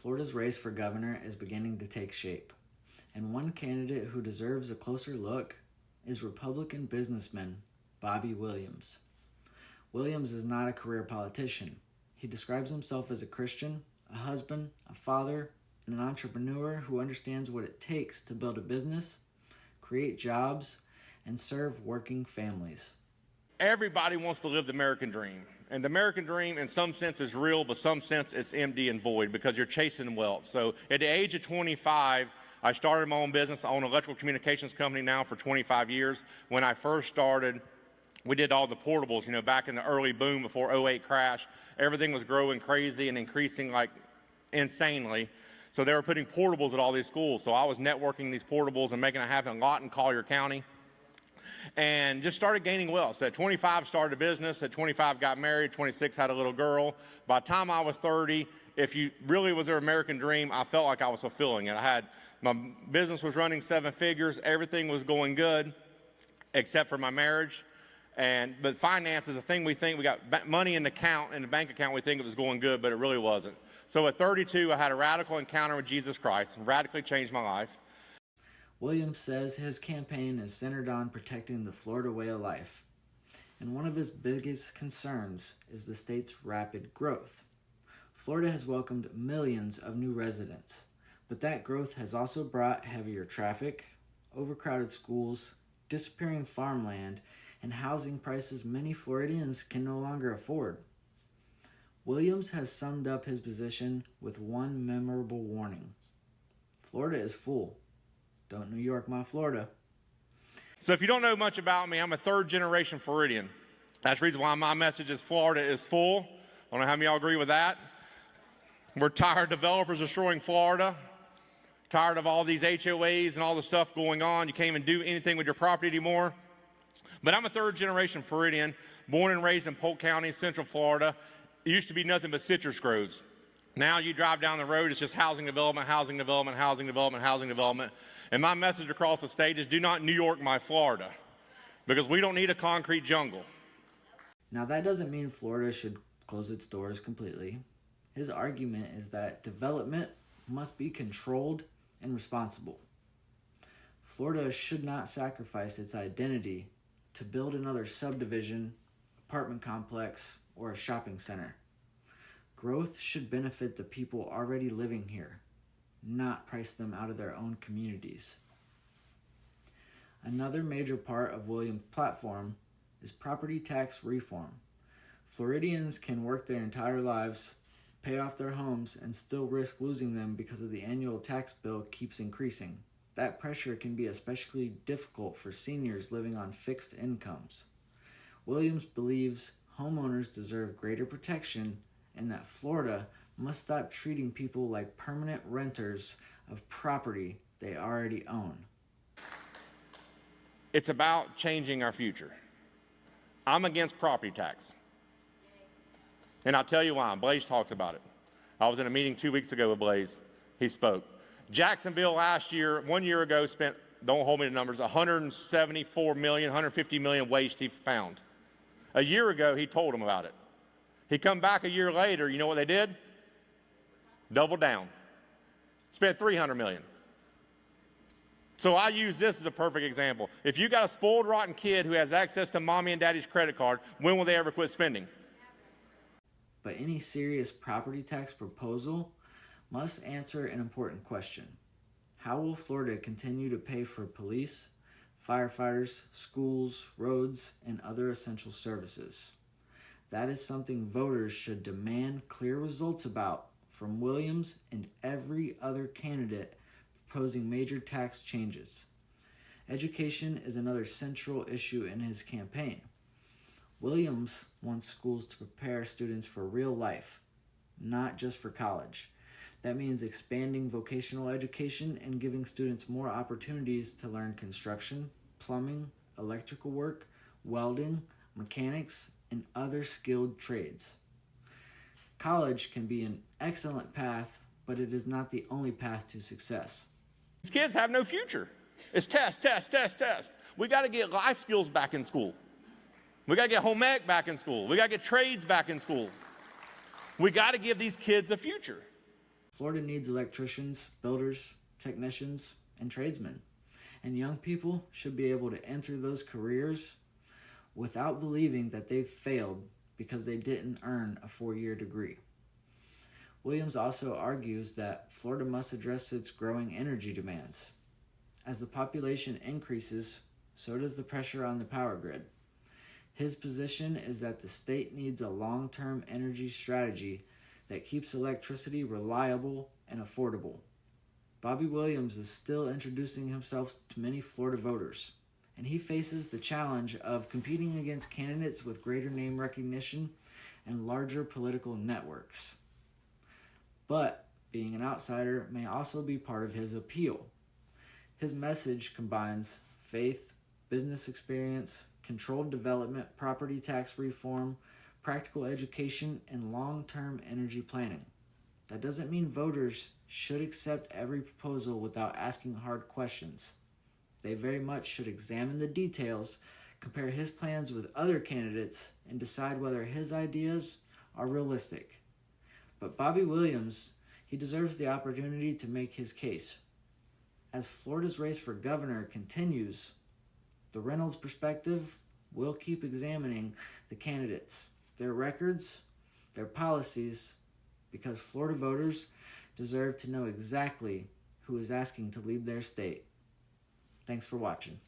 Florida's race for governor is beginning to take shape, and one candidate who deserves a closer look is Republican businessman Bobby Williams. Williams is not a career politician. He describes himself as a Christian, a husband, a father, and an entrepreneur who understands what it takes to build a business, create jobs, and serve working families. Everybody wants to live the American dream. And the American dream, in some sense, is real, but some sense it's empty and void because you're chasing wealth. So at the age of 25, I started my own business. I own an electrical communications company now for 25 years. When I first started, we did all the portables, back in the early boom before '08 crash. Everything was growing crazy and increasing like insanely. So they were putting portables at all these schools. So I was networking these portables and making it happen a lot in Collier County. And just started gaining wealth. So at 25, started a business. At 25, got married. 26, had a little girl. By the time I was 30, if you really was their American dream, I felt like I was fulfilling it. My business was running 7 figures. Everything was going good, except for my marriage. But finance is a thing we think we got money in the bank account. We think it was going good, but it really wasn't. So at 32, I had a radical encounter with Jesus Christ, and radically changed my life. Williams says his campaign is centered on protecting the Florida way of life, and one of his biggest concerns is the state's rapid growth. Florida has welcomed millions of new residents, but that growth has also brought heavier traffic, overcrowded schools, disappearing farmland, and housing prices many Floridians can no longer afford. Williams has summed up his position with one memorable warning: Florida is full. Don't New York my Florida. So if you don't know much about me, I'm a third-generation Floridian. That's the reason why my message is Florida is full. I don't know how many of y'all agree with that. We're tired of developers destroying Florida, tired of all these HOAs and all the stuff going on. You can't even do anything with your property anymore. But I'm a third-generation Floridian, born and raised in Polk County, Central Florida. It used to be nothing but citrus groves. Now you drive down the road, it's just housing development, housing development, housing development, housing development. And my message across the state is do not New York my Florida, because we don't need a concrete jungle. Now that doesn't mean Florida should close its doors completely. His argument is that development must be controlled and responsible. Florida should not sacrifice its identity to build another subdivision, apartment complex, or a shopping center. Growth should benefit the people already living here, not price them out of their own communities. Another major part of Williams' platform is property tax reform. Floridians can work their entire lives, pay off their homes, and still risk losing them because of the annual tax bill keeps increasing. That pressure can be especially difficult for seniors living on fixed incomes. Williams believes homeowners deserve greater protection and that Florida must stop treating people like permanent renters of property they already own. It's about changing our future. I'm against property tax. And I'll tell you why. Blaze talks about it. I was in a meeting 2 weeks ago with Blaze. He spoke. Jacksonville last year, 1 year ago, spent, don't hold me to numbers, 174 million, 150 million waste he found. A year ago, he told them about it. He come back a year later, you know what they did? Double down. Spent 300 million. So I use this as a perfect example. If you got a spoiled, rotten kid who has access to mommy and daddy's credit card, when will they ever quit spending? But any serious property tax proposal must answer an important question. How will Florida continue to pay for police, firefighters, schools, roads, and other essential services? That is something voters should demand clear results about from Williams and every other candidate proposing major tax changes. Education is another central issue in his campaign. Williams wants schools to prepare students for real life, not just for college. That means expanding vocational education and giving students more opportunities to learn construction, plumbing, electrical work, welding, mechanics, and other skilled trades. College can be an excellent path, but it is not the only path to success. These kids have no future. It's test, test, test, test. We got to get life skills back in school. We got to get home ec back in school. We got to get trades back in school. We got to give these kids a future. Florida needs electricians, builders, technicians, and tradesmen. And young people should be able to enter those careers without believing that they've failed because they didn't earn a 4-year degree. Williams also argues that Florida must address its growing energy demands. As the population increases, so does the pressure on the power grid. His position is that the state needs a long-term energy strategy that keeps electricity reliable and affordable. Bobby Williams is still introducing himself to many Florida voters, and he faces the challenge of competing against candidates with greater name recognition and larger political networks. But being an outsider may also be part of his appeal. His message combines faith, business experience, controlled development, property tax reform, practical education, and long-term energy planning. That doesn't mean voters should accept every proposal without asking hard questions. They very much should examine the details, compare his plans with other candidates, and decide whether his ideas are realistic. But Bobby Williams, he deserves the opportunity to make his case. As Florida's race for governor continues, the Reynolds Perspective will keep examining the candidates, their records, their policies, because Florida voters deserve to know exactly who is asking to lead their state. Thanks for watching.